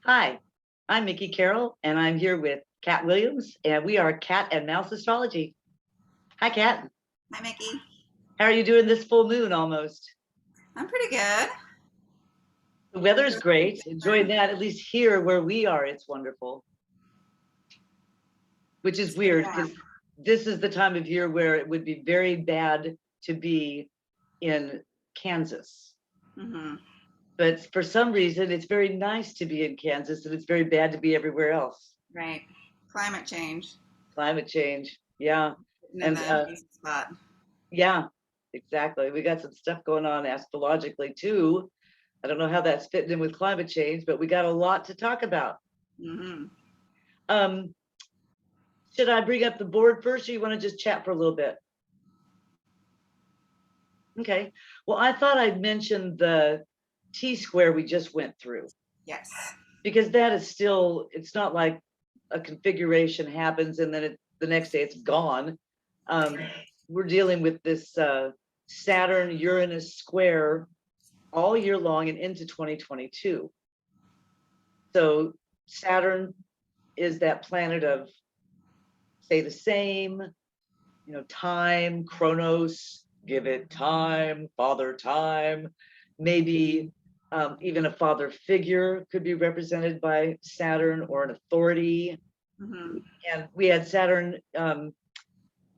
Hi, I'm Micki Carroll, and I'm here with Kat Williams, and we are Cat and Mouse Astrology. Hi, Kat. Hi, Micki. How are you doing this full moon almost? I'm pretty good. The weather's Enjoying great. Enjoying Saturn. that. At least here where we are, it's wonderful, which is So, weird yeah. because this is the time of year where it would be very bad to be in Kansas. hmm But for some reason, it's very nice to be in Kansas, and it's very bad to be everywhere else. Right. Climate change. Climate change. Yeah. Sitting in And the east spot. yeah, exactly. We got some stuff going on astrologically too. I don't know how that's fitting in with climate change, but we got a lot to talk about. hmm Um, should I bring up the board first, or you want to just chat for a little bit? Okay. Well, I thought I'd mention the T-square we just went through, Yes. because that is still, it's not like a configuration happens and then the next day it's gone. We're dealing with this Saturn Uranus square all year long and into 2022. So Saturn is that planet of stay the same, time, chronos, give it time, father time. Maybe even a father figure could be represented by Saturn, or an authority. hmm And we had Saturn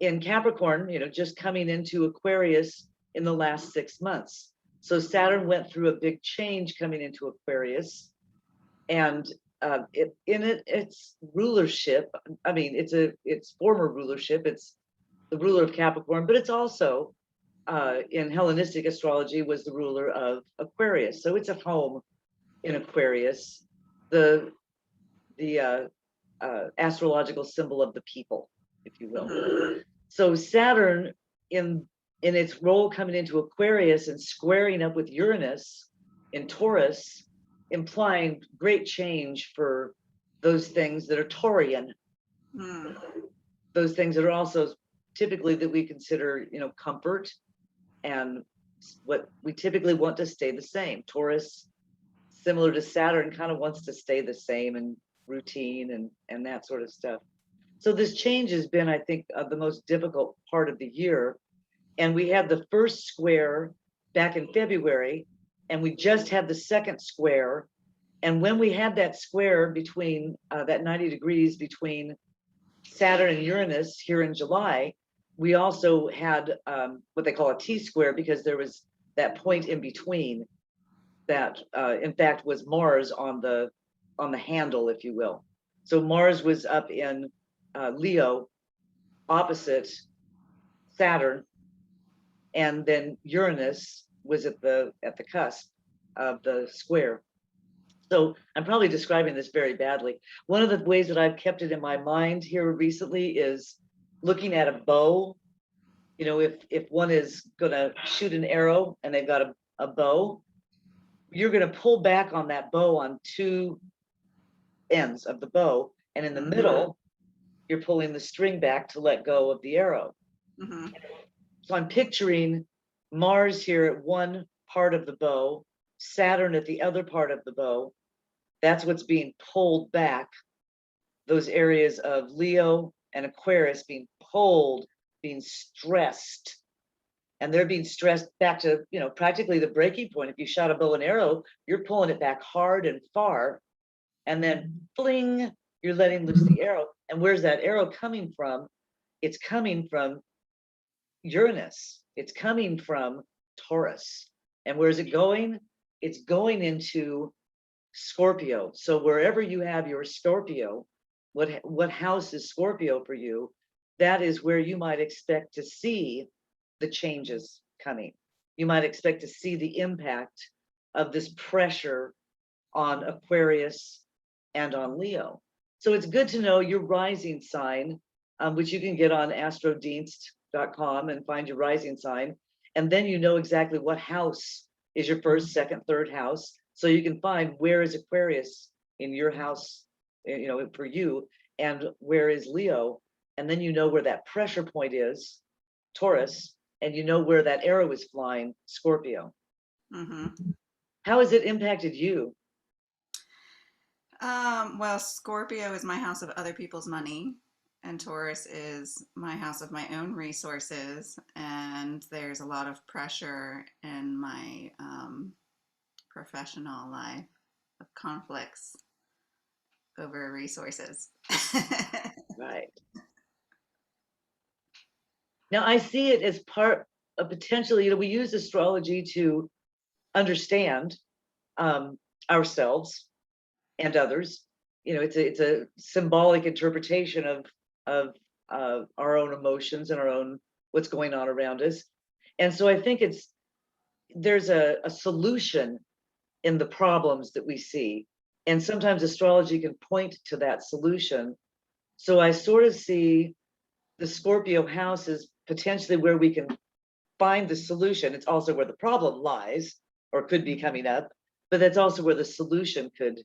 in Capricorn, just coming into Aquarius in the last 6 months. So Saturn went through a big change coming into Aquarius, and its rulership. I mean, it's former rulership. It's the ruler of Capricorn, but it's also in Hellenistic astrology was the ruler of Aquarius. So it's at home in Aquarius, the astrological symbol of the people, if you will. hmm So Saturn in its role coming into Aquarius and squaring up with Uranus in Taurus, implying great change for those things that are Taurian, mm those things that are also typically that we consider, comfort, and what we typically want to stay the same. Taurus, similar to Saturn, kind of wants to stay the same, and routine and that sort of stuff. So this change has been, I think, the most difficult part of the year. And we had the first square back in February, and we just had the second square. And when we had that square between that 90 degrees between Saturn and Uranus here in July, we also had what they call a T-square, because there was that point in between that, in fact, was Mars on the handle, if you will. So Mars was up in Leo, opposite Saturn, and then Uranus was at the cusp of the square. So I'm probably describing this very badly. One of the ways that I've kept it in my mind here recently is looking at a bow. If one is going to shoot an arrow and they've got a bow, you're going to pull back on that bow on two ends of the bow, and in the hmm middle, you're pulling the string back to let go of the arrow. hmm So I'm picturing Mars here at one part of the bow, Saturn at the other part of the bow. That's what's being pulled back. Those areas of Leo and Aquarius being pulled, being stressed. And they're being stressed back to, practically the breaking point. If you shot a bow and arrow, you're pulling it back hard and far. And then fling, you're letting loose the arrow. And where's that arrow coming from? It's coming from Uranus. It's coming from Taurus. And where's it going? It's going into Scorpio. So wherever you have your Scorpio, what house is Scorpio for you? That is where you might expect to see the changes coming. You might expect to see the impact of this pressure on Aquarius and on Leo. So it's good to know your rising sign, which you can get on astrodienst.com and find your rising sign. And then you know exactly what house is your first, second, third house. So you can find where is Aquarius in your house, for you, and where is Leo. And then you know where that pressure point is, Taurus, and you know where that arrow is flying, Scorpio. hmm How has it impacted you? Well, Scorpio is my house of other people's money, and Taurus is my house of my own resources. And there's a lot of pressure in my professional life of conflicts over resources. Right. Now I see it as part of potentially, we use astrology to understand ourselves and others. It's a symbolic interpretation of our own emotions and our own what's going on around us. And so I think there's a solution in the problems that we see. And sometimes astrology can point to that solution. So I sort of see the Scorpio house is potentially where we can find the solution. It's also where the problem lies or could be coming up, but that's also where the solution could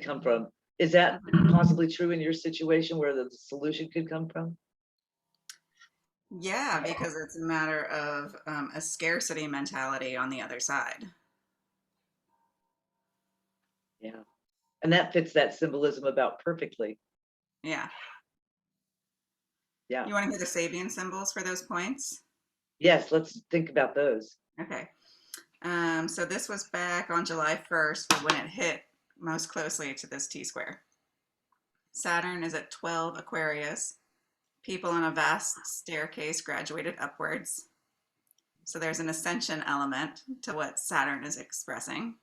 come from. Is that possibly true in your situation where the solution could come from? Yeah, because it's a matter of a scarcity mentality on the other side. Yeah. And that fits that symbolism about perfectly. Yeah. Yeah. You want to hear the Sabian symbols for those points? Yes, let's think about those. Okay. So this was back on July 1st when it hit most closely to this T-square. Saturn is at 12 Aquarius. People on a vast staircase graduated upwards. So there's an ascension element to what Saturn is expressing.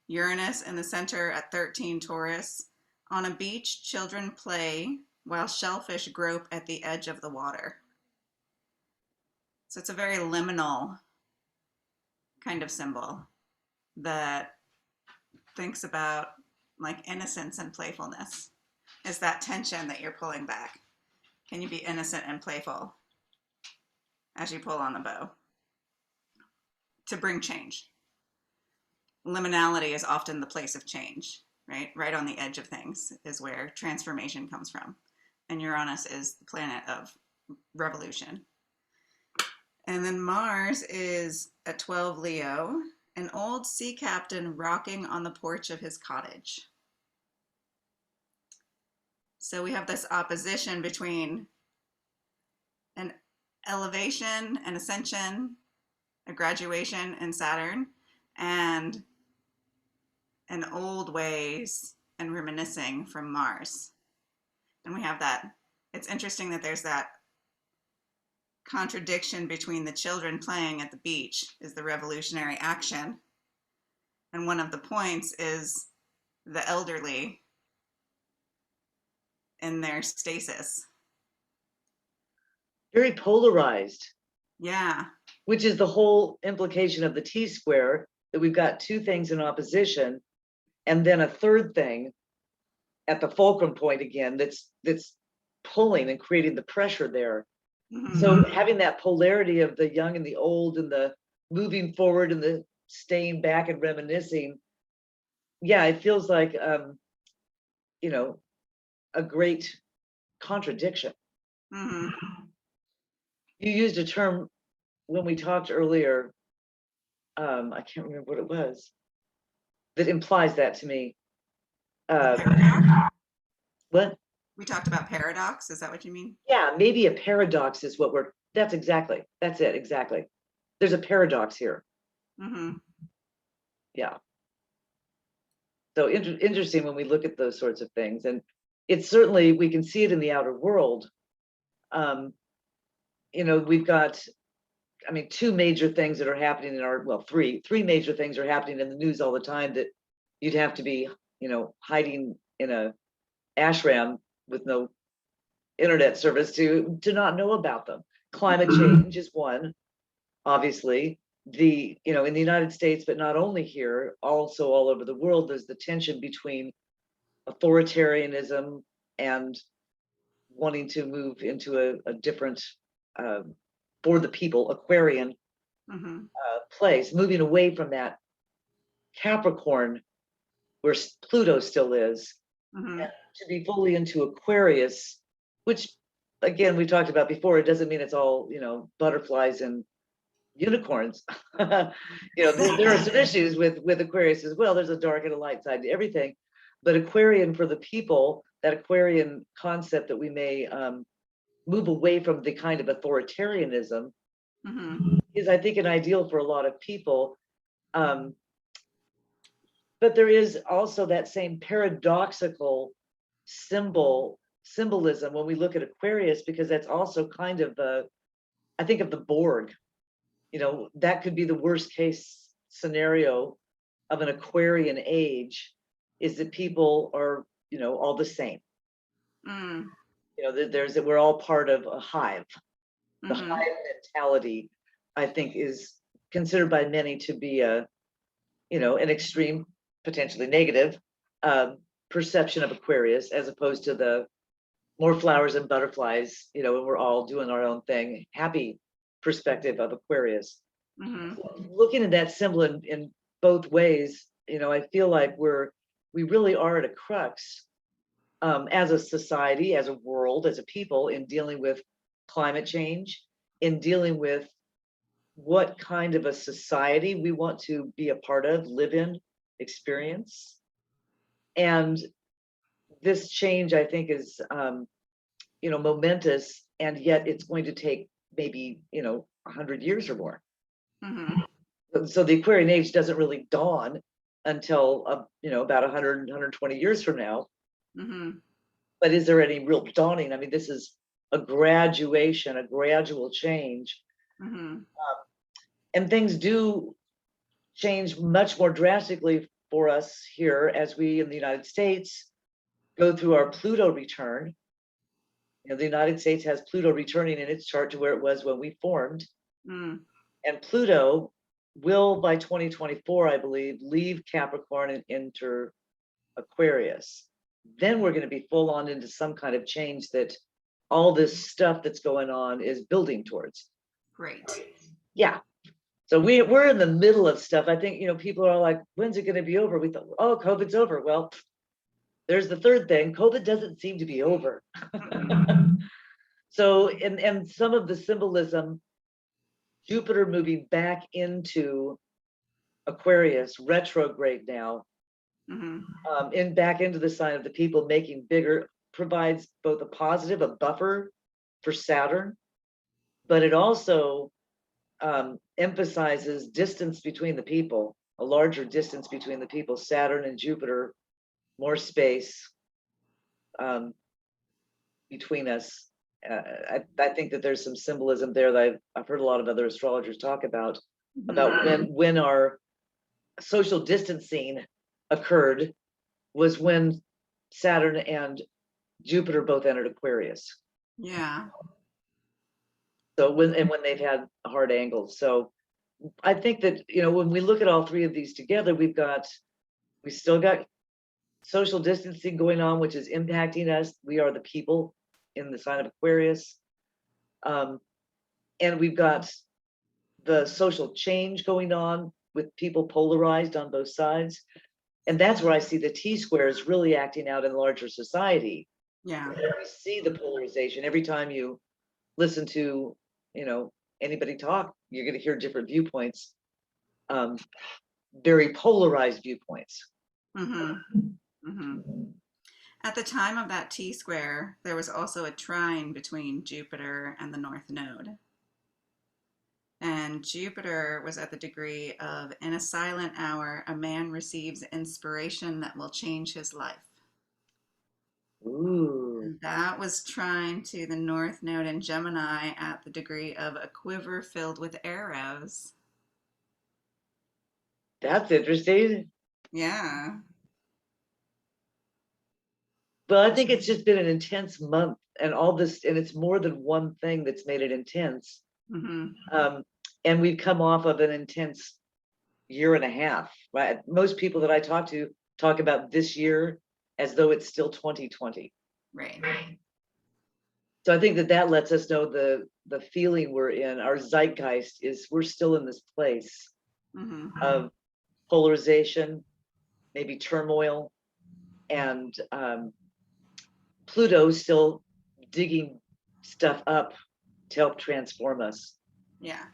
Uranus in the center at 13 Taurus. On a beach, children play while shellfish grope at the edge of the water. So it's a very liminal kind of symbol that thinks about like innocence and playfulness. Is that tension that you're pulling back? Can you be innocent and playful as you pull on the bow to bring change? Liminality is often the place of change, right? Right on the edge of things is where transformation comes from. And Uranus is the planet of revolution. And then Mars is at 12 Leo, an old sea captain rocking on the porch of his cottage. So we have this opposition between an elevation, an ascension, a graduation in Saturn, and an old ways and reminiscing from Mars. And we have that. It's interesting that there's that contradiction between the children playing at the beach is the revolutionary action. And one of the points is the elderly in their stasis. Very polarized. Yeah. Which is the whole implication of the T-square, that we've got two things in opposition, and then a third thing at the fulcrum point again that's pulling and creating the pressure there. Mm-hmm. So having that polarity of the young and the old and the moving forward and the staying back and reminiscing, yeah, it feels like a great contradiction. Mm-hmm. You used a term when we talked earlier, I can't remember what it was, that implies that to me. What? We talked about paradox. Is that what you mean? Yeah, maybe a paradox is what that's it, exactly. There's a paradox here. Mm-hmm. Yeah. So interesting when we look at those sorts of things. And it's certainly, we can see it in the outer world. We've got, two major things that are happening three major things are happening in the news all the time that you'd have to be, hiding in a ashram with no internet service to not know about them. Climate change is one, obviously. In the United States, but not only here, also all over the world, there's the tension between authoritarianism and wanting to move into a different, for the people, Aquarian place, moving away from that Capricorn, where Pluto still is, to be fully into Aquarius, which again we talked about before. It doesn't mean it's all butterflies and unicorns. There are some issues with Aquarius as well. There's a dark and a light side to everything, but Aquarian for the people, that Aquarian concept that we may move away from the kind of authoritarianism is, I think, an ideal for a lot of people. But there is also that same paradoxical symbolism when we look at Aquarius, because that's also kind of I think of the Borg. That could be the worst case scenario of an Aquarian age, is that people are, all the same. We're all part of a hive. The hive mentality, I think, is considered by many to be an extreme, potentially negative perception of Aquarius, as opposed to the more flowers and butterflies, and we're all doing our own thing, happy perspective of Aquarius. Looking at that symbol in both ways, I feel like we really are at a crux as a society, as a world, as a people, in dealing with climate change, in dealing with what kind of a society we want to be a part of, live in, experience. And this change, I think, is momentous, and yet it's going to take maybe 100 years or more. So the Aquarian age doesn't really dawn until about 100, 120 years from now. But is there any real dawning? I mean, this is a graduation, a gradual change. And things do change much more drastically for us here as we in the United States go through our Pluto return. The United States has Pluto returning in its chart to where it was when we formed. And Pluto will, by 2024, I believe, leave Capricorn and enter Aquarius. Then we're going to be full on into some kind of change that all this stuff that's going on is building towards. Great. Yeah. So we're in the middle of stuff. I think, people are like, when's it going to be over? We thought, oh, COVID's over. Well, there's the third thing. COVID doesn't seem to be over. So, and some of the symbolism, Jupiter moving back into Aquarius, retrograde now, back into the sign of the people, making bigger, provides both a positive, a buffer for Saturn, but it also emphasizes distance between the people, a larger distance between the people. Saturn and Jupiter, more space between us. I think that there's some symbolism there that I've heard a lot of other astrologers talk about when our social distancing occurred was when Saturn and Jupiter both entered Aquarius. Yeah. So when they've had hard angles. So I think that, when we look at all three of these together, we still got social distancing going on, which is impacting us. We are the people in the sign of Aquarius. And we've got the social change going on with people polarized on both sides. And that's where I see the T-squares really acting out in larger society. Yeah. We see the polarization. Every time you listen to, anybody talk, you're going to hear different viewpoints, very polarized viewpoints. At the time of that T-square, there was also a trine between Jupiter and the North Node. And Jupiter was at the degree of, in a silent hour, a man receives inspiration that will change his life. Ooh. And that was trine to the North Node in Gemini at the degree of a quiver filled with arrows. That's interesting. Yeah. Well, I think it's just been an intense month, and all this, and it's more than one thing that's made it intense. And we've come off of an intense year and a half, right? Most people that I talk to talk about this year as though it's still 2020. Right. So I think that lets us know the feeling we're in. Our zeitgeist is, we're still in this place of polarization, maybe turmoil, and Pluto still digging stuff up to help transform us. Yeah.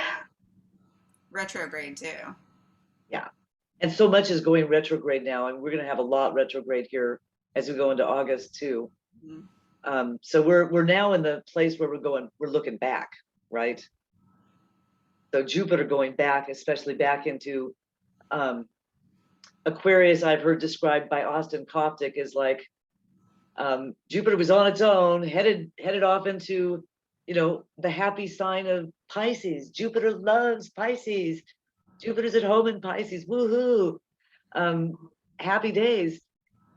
retrograde too. Yeah. And so much is going retrograde now, and we're going to have a lot retrograde here as we go into August too. So we're now in the place where we're looking back, right? So Jupiter going back, especially back into Aquarius, I've heard described by Austin Coptic as like Jupiter was on its own, headed off into, the happy sign of Pisces. Jupiter loves Pisces. Jupiter's at home in Pisces. Woohoo! Happy days.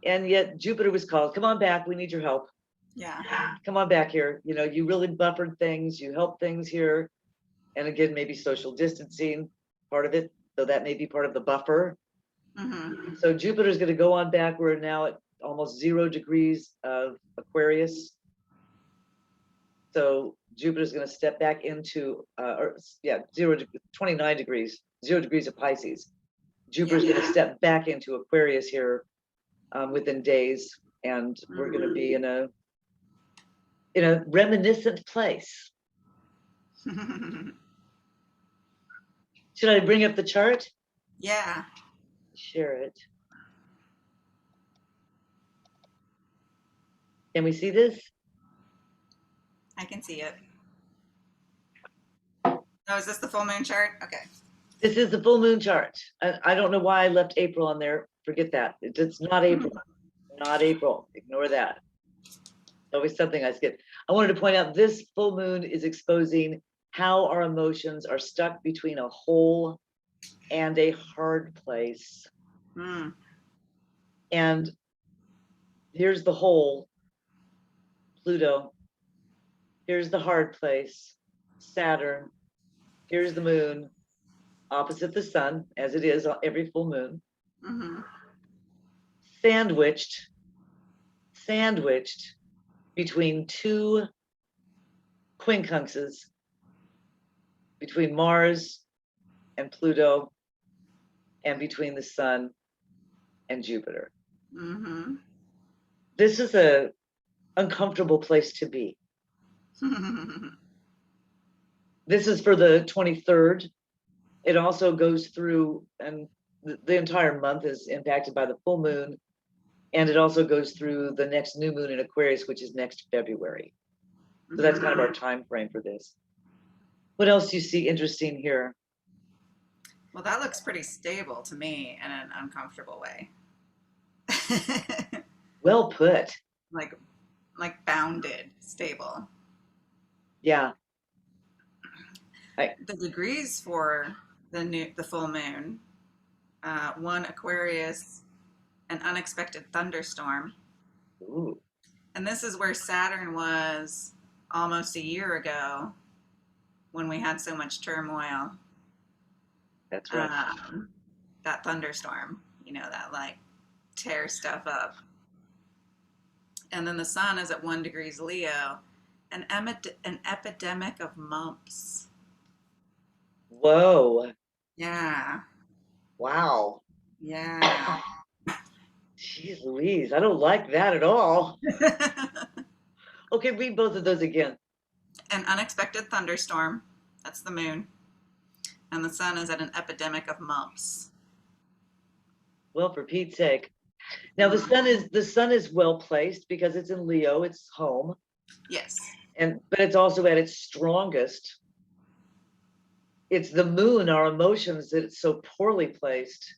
And yet Jupiter was called, come on back, we need your help. Yeah. Come on back here. You really buffered things, you helped things here. And again, maybe social distancing, part of it. So that may be part of the buffer. So Jupiter's going to go on back. We're now at almost 0 degrees of Aquarius. So Jupiter's going to step back into, 29 degrees, 0 degrees of Pisces. Jupiter's going to step back into Aquarius here within days. And we're going to be in a reminiscent place. Should I bring up the chart? Yeah. Share it. Can we see this? I can see it. Oh, is this the full moon chart? Okay. This is the full moon chart. I don't know why I left April on there. Forget that. It's not April. Not April. Ignore that. Always something I skip. I wanted to point out this full moon is exposing how our emotions are stuck between a hole and a hard place. And here's the hole, Pluto. Here's the hard place, Saturn. Here's the moon, opposite the sun, as it is on every full moon. Sandwiched between two quincunxes, between Mars and Pluto, and between the sun and Jupiter. This is a uncomfortable place to be. This is for the 23rd. It also goes through, and the entire month is impacted by the full moon. And it also goes through the next new moon in Aquarius, which is next February. So that's kind of our time frame for this. What else do you see interesting here? Well, that looks pretty stable to me in an uncomfortable way. Well put. Like bounded, stable. Yeah. The degrees for the full moon, 1 Aquarius, an unexpected thunderstorm. Ooh. And this is where Saturn was almost a year ago when we had so much turmoil. That's right. That thunderstorm, that like tear stuff up. And then the sun is at 1 degrees Leo, an epidemic of mumps. Whoa. Yeah. Wow. Yeah. Jeez Louise, I don't like that at all. Okay, read both of those again. An unexpected thunderstorm, that's the moon. And the sun is at an epidemic of mumps. Well, for Pete's sake. Now the sun is well placed because it's in Leo, it's home. Yes. But it's also at its strongest. It's the moon, our emotions, that it's so poorly placed.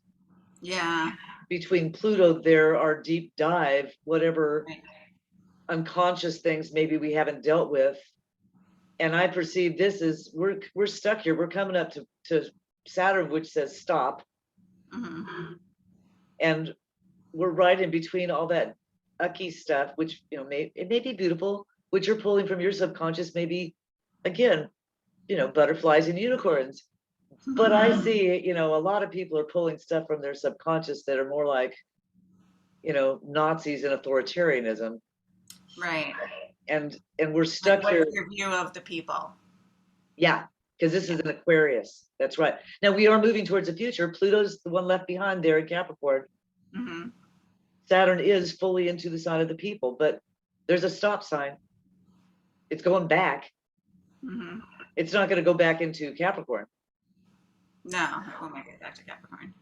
Yeah. Between Pluto, there our deep dive, whatever unconscious things maybe we haven't dealt with. And I perceive this as we're stuck here. We're coming up to Saturn, which says stop. And we're right in between all that ucky stuff, which it may be beautiful, which you're pulling from your subconscious, maybe again, butterflies and unicorns. But I see, a lot of people are pulling stuff from their subconscious that are more like, Nazis and authoritarianism. Right. And we're stuck like, here. What's your view of the people? Yeah, because this is an Aquarius. That's right. Now we are moving towards the future. Pluto's the one left behind there in Capricorn. Saturn is fully into the sign of the people, but there's a stop sign. It's going back. It's not going to go back into Capricorn. No, it won't make it back to Capricorn.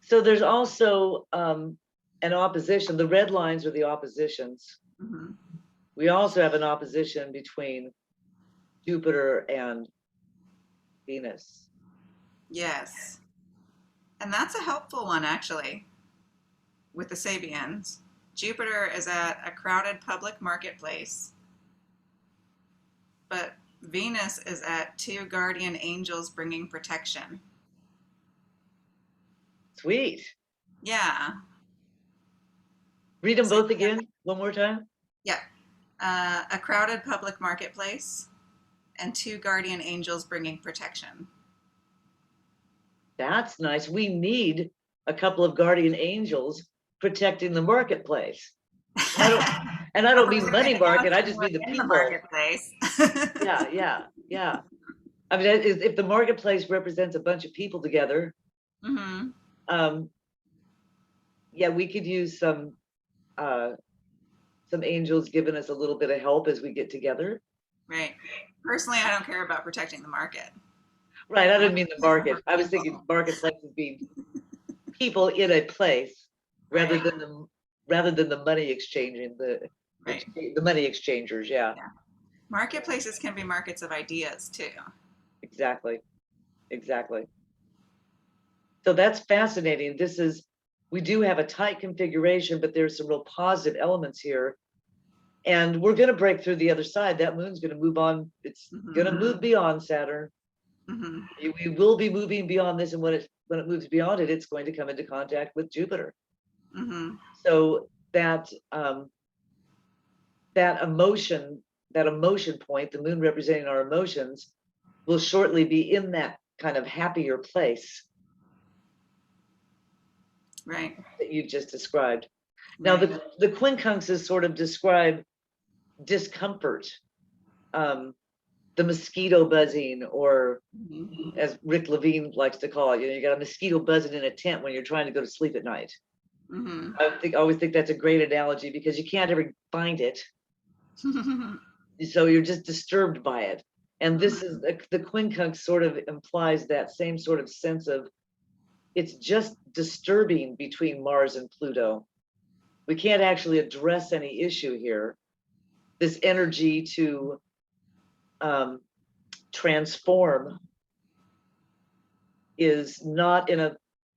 So there's also an opposition. The red lines are the oppositions. Mm-hmm. We also have an opposition between Jupiter and Venus. Yes. And that's a helpful one, actually, with the Sabians. Jupiter is at a crowded public marketplace, but Venus is at two guardian angels bringing protection. Sweet. Yeah. Read them So, both again, one more time. yeah. A crowded public marketplace and two guardian angels bringing protection. That's nice. We need a couple of guardian angels protecting the marketplace. And I don't mean money market, I just mean the in the people. marketplace. Yeah. I mean, if the marketplace represents a bunch of people together, Mm-hmm. Yeah, we could use some angels giving us a little bit of help as we get together. Right. Personally, I don't care about protecting the market. Right, I didn't mean the market. I was thinking marketplace would be people in a place rather Right. than the money exchanging Right. the money exchangers. Yeah, Yeah. Marketplaces can be markets of ideas too. exactly. So that's fascinating. We do have a tight configuration, but there's some real positive elements here. And we're going to break through the other side. That moon's going to move on. It's going to move beyond Saturn. Mm-hmm. We will be moving beyond this, and when it moves beyond it, it's going to come into contact with Jupiter. Mm-hmm. So that emotion point, the moon representing our emotions, will shortly be in that kind of happier place. Right. That you've just described. Now, Right. the quincunxes sort of describe discomfort, the mosquito buzzing, or Mm-hmm. as Rick Levine likes to call it, you got a mosquito buzzing in a tent when you're trying to go to sleep at night. Mm-hmm. I always think that's a great analogy because you can't ever find it, so you're just disturbed by it. And this is the quincunx sort of implies that same sort of sense of it's just disturbing between Mars and Pluto. We can't actually address any issue here. This energy to transform is not in a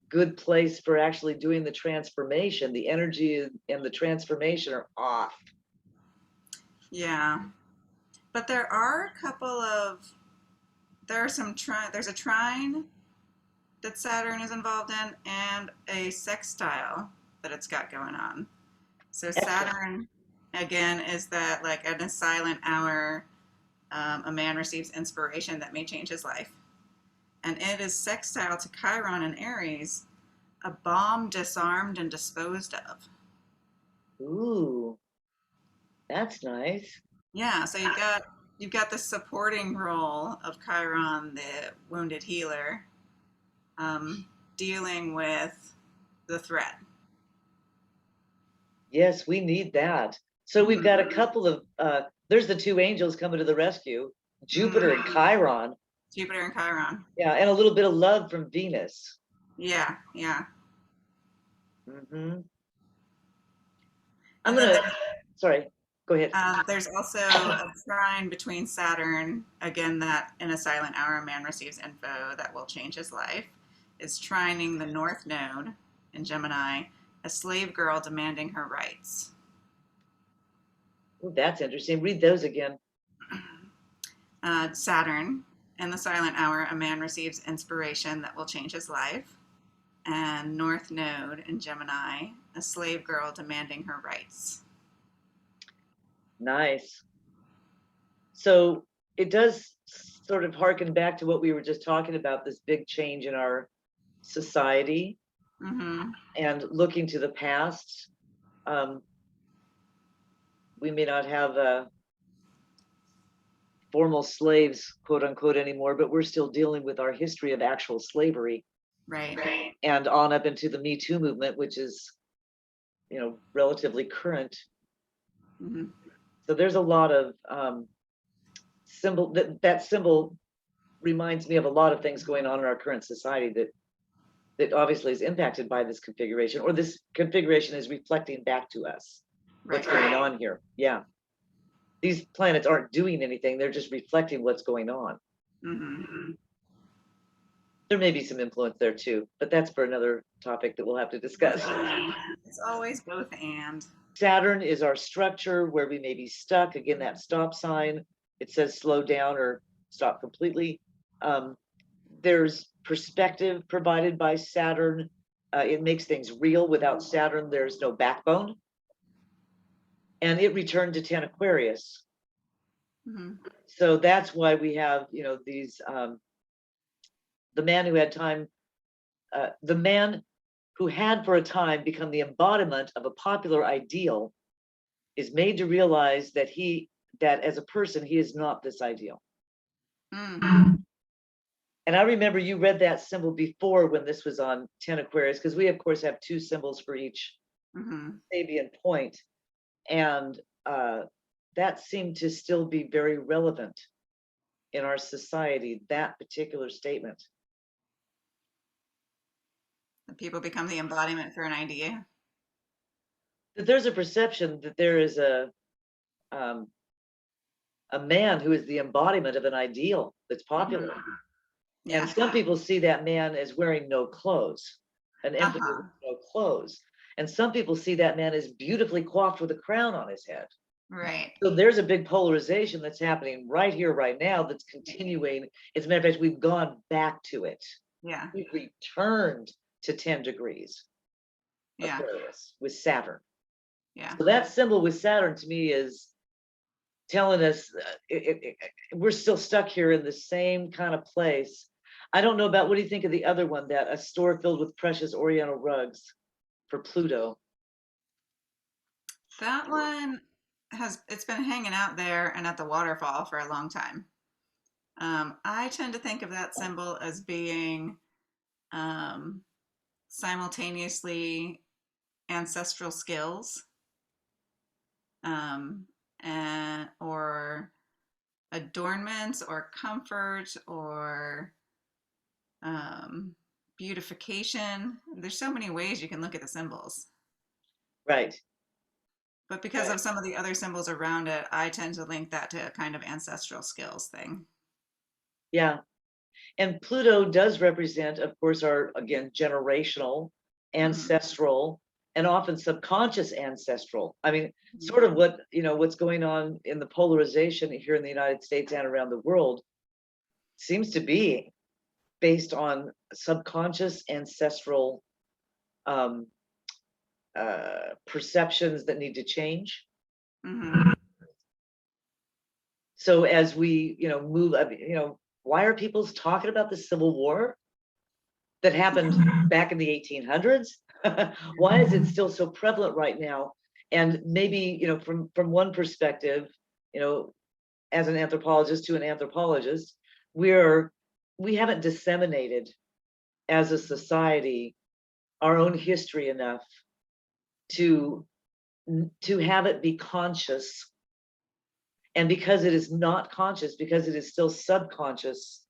good place for actually doing the transformation. The energy and the transformation are off. Yeah. But there are a couple of there's a trine that Saturn is involved in and a sextile that it's got going on. So Saturn again is that like at a silent hour, a man receives inspiration that may change his life. And it is sextile to Chiron and Aries, a bomb disarmed and disposed of. Ooh, that's nice. Yeah, so you've got the supporting role of Chiron, the wounded healer, dealing with the threat. Yes, we need that. So we've got a couple of there's the two angels coming to the rescue, Jupiter and Chiron. Jupiter and Chiron. Yeah, and a little bit of love from Venus. Yeah, yeah. Mm-hmm. And then Sorry, go ahead. there's also a trine between Saturn, again, that in a silent hour a man receives info that will change his life, is trining the North Node in Gemini, a slave girl demanding her rights. Ooh, that's interesting. Read those again. Saturn, in the silent hour, a man receives inspiration that will change his life. And North Node in Gemini, a slave girl demanding her rights. Nice. So it does sort of harken back to what we were just talking about, this big change in our society and looking to the past. We may not have formal slaves, quote unquote, anymore, but we're still dealing with our history of actual slavery. Right. And on up into the Me Too movement, which is, relatively current. So there's a lot of symbol reminds me of a lot of things going on in our current society that obviously is impacted by this configuration, or this configuration is reflecting back to us what's Right. going on here. Yeah. These planets aren't doing anything, they're just reflecting what's going on. Mm-hmm. There may be some influence there too, but that's for another topic that we'll have to discuss. It's always both and. Saturn is our structure where we may be stuck. Again, that stop sign, it says slow down or stop completely. There's perspective provided by Saturn. It makes things real. Without Saturn, there's no backbone. And it returned to 10 Aquarius. Mm-hmm. So that's why we have, these, the man who had time, the man who had for a time become the embodiment of a popular ideal is made to realize that as a person, he is not this ideal. Mm. And I remember you read that symbol before when this was on 10 Aquarius, because we of course have 2 symbols for each Mm-hmm. Sabian point. And that seemed to still be very relevant in our society, that particular statement. People become the embodiment for an idea. That there's a perception that there is a man who is the embodiment of an ideal that's popular. Mm-hmm. Yeah. And some people see that man as wearing no clothes, an emperor with no clothes. And some people see that man as beautifully coiffed with a crown on his head. Right. So there's a big polarization that's happening right here, right now, that's continuing. As a matter of fact, we've gone back to it. Yeah. We've returned to 10 degrees Yeah. Aquarius with Saturn. Yeah. So that symbol with Saturn to me is telling us we're still stuck here in the same kind of place. I don't know about, what do you think of the other one, that a store filled with precious Oriental rugs for Pluto? That one it's been hanging out there and at the waterfall for a long time. I tend to think of that symbol as being simultaneously ancestral skills, and or adornments or comfort or beautification. There's so many ways you can look at the symbols. Right. But because of some of the other symbols around it, I tend to link that to a kind of ancestral skills thing. Yeah. And Pluto does represent, of course, our, again, generational, ancestral, and often subconscious ancestral. I mean, sort of what's going on in the polarization here in the United States and around the world seems to be based on subconscious ancestral perceptions that need to change. Mm-hmm. So as we, move, why are people talking about the Civil War that happened back in the 1800s? Why is it still so prevalent right now? And maybe, from one perspective, as an anthropologist to an anthropologist, we haven't disseminated as a society our own history enough to have it be conscious. And because it is not conscious, because it is still subconscious,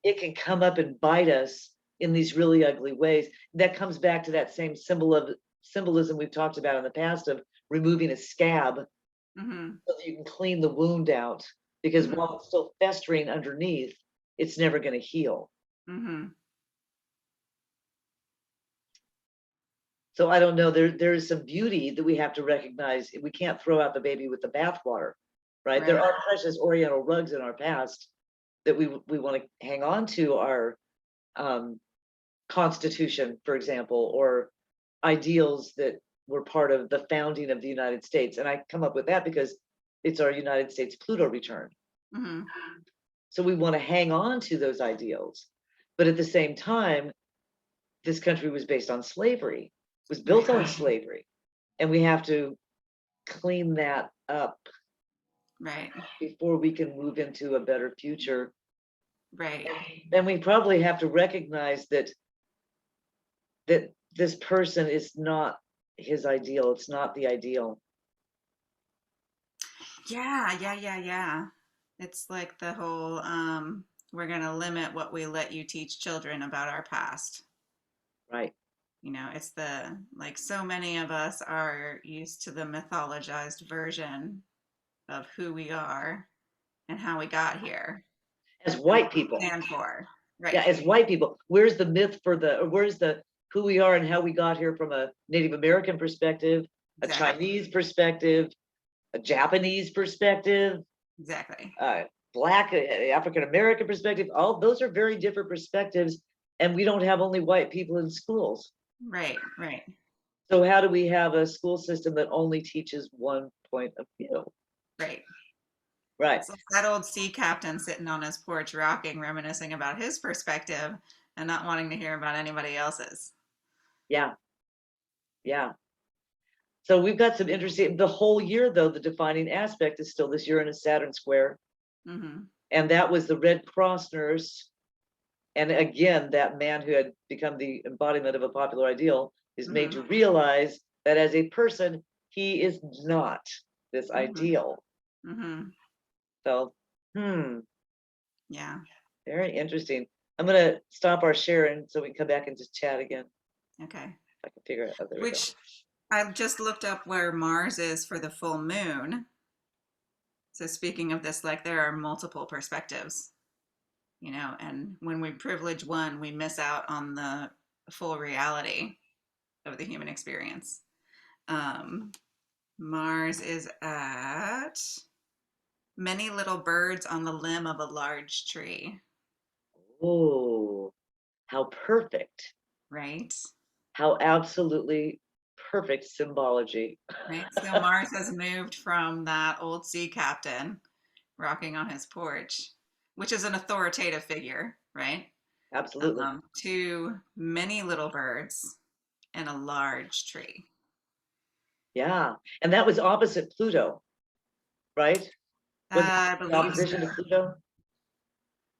it can come up and bite us in these really ugly ways. That comes back to that same symbolism we've talked about in the past of removing a scab so that you can clean the wound out, because while it's still festering underneath, it's never going to heal. So I don't know, there is some beauty that we have to recognize. We can't throw out the baby with the bathwater, right? There are precious Oriental rugs in our past that we want to hang on to, our Constitution, for example, or ideals that were part of the founding of the United States. And I come up with that because it's our United States Pluto return. So we want to hang on to those ideals. But at the same time, this country was based on slavery, was built on slavery. And we have to clean that up before we can move into a better future. And we probably have to recognize that this person is not his ideal. It's not the ideal. Yeah. It's like the whole we're going to limit what we let you teach children about our past. Right. You know, it's the, like, so many of us are used to the mythologized version of who we are and how we got here As and white what we people. stand for. Yeah, Right. as white people. Where's the myth for where's the who we are and how we got here from a Native American perspective, a Exactly. Chinese perspective, a Japanese perspective, Exactly. Black, African American perspective. All those are very different perspectives, and we don't have only white people in schools. Right. Right. So how do we have a school system that only teaches one point of view? Right. Right. So that old sea captain sitting on his porch rocking, reminiscing about his perspective and not wanting to hear about anybody else's. Yeah. Yeah. So we've got some interesting, the whole year though, the defining aspect is still this Uranus Saturn square. Mm-hmm. And that was the Red Cross nurse. And again, that man who had become the embodiment of a popular ideal is made to realize that as a person, he is not this ideal. Mm-hmm. So, Yeah. very interesting. I'm gonna stop our sharing so we can come back and just chat again. Okay. If I can figure it out. There Which I just looked up where Mars is for the full moon. So speaking of this, like, there are multiple perspectives, you know, and when we privilege one, we miss out on the full reality of the human experience. Mars is at many little birds on the limb of a large tree. we go. Oh, how perfect. Right? How absolutely perfect symbology. Right. So Mars has moved from that old sea captain rocking on his porch, which is an authoritative figure, right? Absolutely. To many little birds and a large tree. Yeah. And that was opposite Pluto, right? Was I it the believe so. opposition to Pluto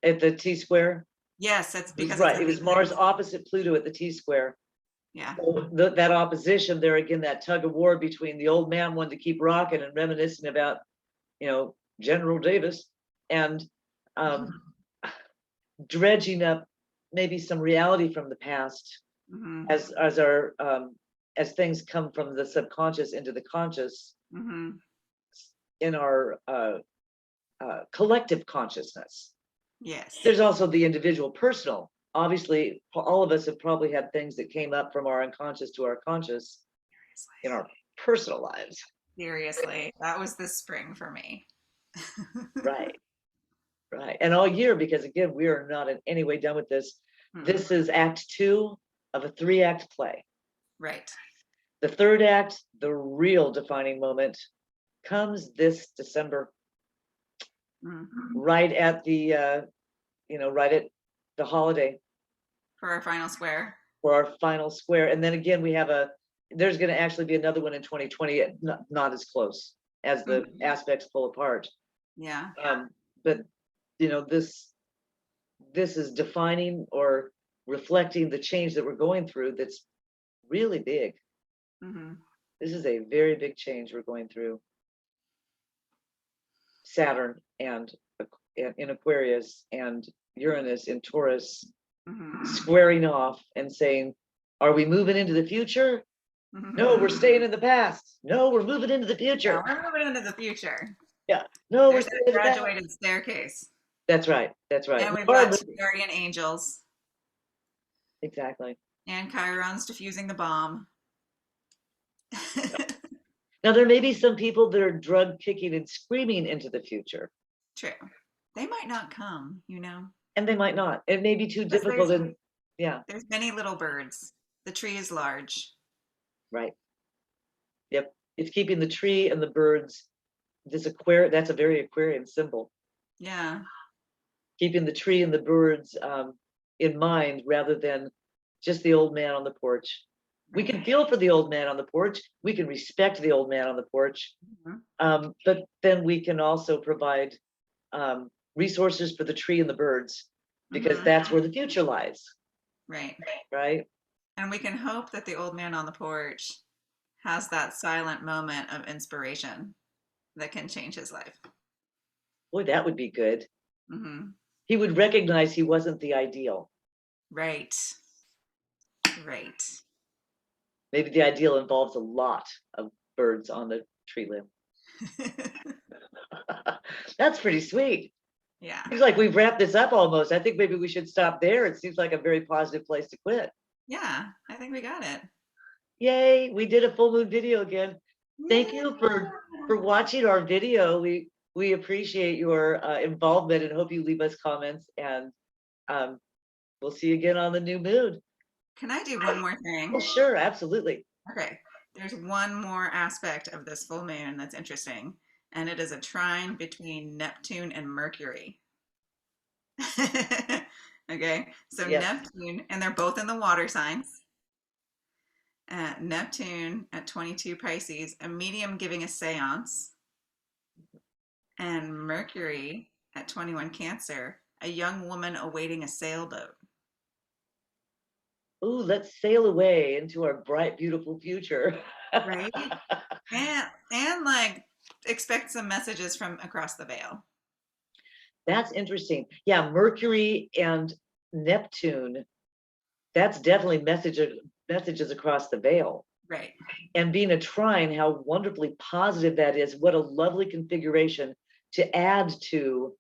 at the T square? Yes, that's It was because it's right. in It the was Mars eclipse. opposite Pluto at the T square. Yeah. So that opposition there again, that tug of war between the old man wanting to keep rocking and reminiscing about, General Davis and dredging up maybe some reality from the past Mm-hmm. as our as things come from the subconscious into the conscious Mm-hmm. in our collective consciousness. Yes. There's also the individual personal. Obviously, all of us have probably had things that came up from our unconscious to our conscious in our personal lives. Seriously, that was this spring for me. Right, right. And all year, because again, we are not in any way done with this. This is act 2 of a 3-act play. Right. The third act, the real defining moment, comes this December, right at the right at the holiday For our final square. for our final square. And then again, there's going to actually be another one in 2020, not as close as the aspects pull apart. Yeah. But this is defining or reflecting the change that we're going through. That's really big. This is a very big change we're going through. Saturn and in Aquarius and Uranus in Taurus squaring off and saying, are we moving into the future? No, we're staying in the past. No, we're moving into the future. No, we're moving into the future. Yeah. No, There's we're that staying in the past. graduated staircase. That's right. That's right. And we've got 2 guardian angels. Exactly. And Chiron's diffusing the bomb. Now, there may be some people that are drug kicking and screaming into the future. True. They might not come, you know. And they might not. It may be too difficult. And yeah. There's many little birds. The tree is large. Right. Yep. It's keeping the tree and the birds. That's a very Aquarian symbol. Yeah. Keeping the tree and the birds in mind rather than just the old man on the porch. We can feel for the old man on the porch. We can respect the old man on the porch. But then we can also provide resources for the tree and the birds because that's where the future lies. Right. Right. And we can hope that the old man on the porch has that silent moment of inspiration that can change his life. Boy, that would be good. he would recognize he wasn't the ideal. Right. Right. Maybe the ideal involves a lot of birds on the tree limb. That's pretty sweet. Yeah. Seems like we've wrapped this up almost. I think maybe we should stop there. It seems like a very positive place to quit. Yeah, I think we got it. Yay, we did a full moon video again. Thank Yeah. you for watching our video. We appreciate your involvement and hope you leave us comments, and we'll see you again on the new moon. Can I do one more thing? Oh, sure, absolutely. Okay, there's one more aspect of this full moon that's interesting, and it is a trine between Neptune and Mercury. Okay, so Yes. Neptune, and they're both in the water signs. Neptune at 22 Pisces, a medium giving a seance, and Mercury at 21 Cancer, a young woman awaiting a sailboat. Ooh, let's sail away into our bright, beautiful future. Right? And like expect some messages from across the veil. That's interesting. Yeah, Mercury and Neptune, that's definitely messages across the veil. Right. And being a trine, how wonderfully positive that is. What a lovely configuration to add to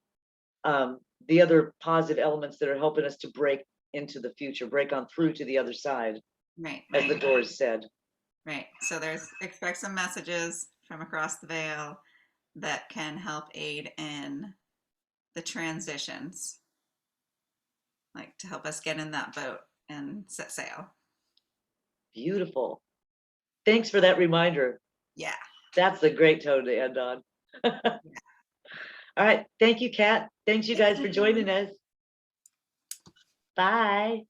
the other positive elements that are helping us to break into the future, break on through to the other side, Right. as the doors said. Right. So there's expect some messages from across the veil that can help aid in the transitions, like to help us get in that boat and set sail. Beautiful. Thanks for that reminder. Yeah. That's a great tone to end on. All right. Thank you, Kat. Thanks, you guys, for joining us. Bye.